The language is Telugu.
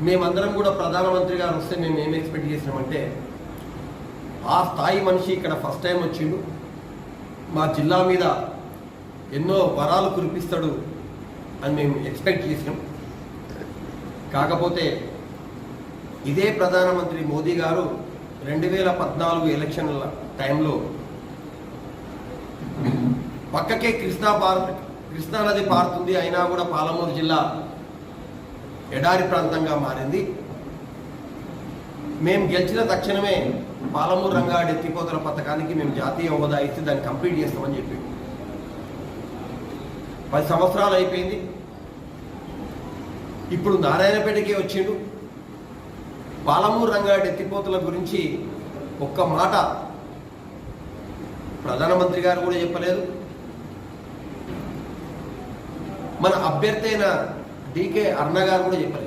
మేమందరం కూడా ప్రధానమంత్రి గారు వస్తే మేము ఏం ఎక్స్పెక్ట్ చేసినామంటే ఆ స్థాయి మనిషి ఇక్కడ ఫస్ట్ టైం వచ్చిండు, మా జిల్లా మీద ఎన్నో వరాలు కురిపిస్తాడు అని మేము ఎక్స్పెక్ట్ చేసినాం. కాకపోతే ఇదే ప్రధానమంత్రి మోదీ గారు 2014 ఎలక్షన్ల టైంలో పక్కకే కృష్ణా నది పారుతుంది, అయినా కూడా పాలమూరు జిల్లా ఎడారి ప్రాంతంగా మారింది. మేము గెలిచిన తక్షణమే పాలమూరు రంగారెడ్డి ఎత్తిపోతల పథకానికి మేము జాతీయ హోదా ఇచ్చి దాన్ని కంప్లీట్ చేస్తామని చెప్పి 10 సంవత్సరాలు అయిపోయింది. ఇప్పుడు నారాయణపేటకే వచ్చిండు. పాలమూరు రంగారెడ్డి ఎత్తిపోతల గురించి ఒక్క మాట ప్రధానమంత్రి గారు కూడా చెప్పలేదు, మన అభ్యర్థి అయిన డికే అరుణ గారు కూడా చెప్పలేదు.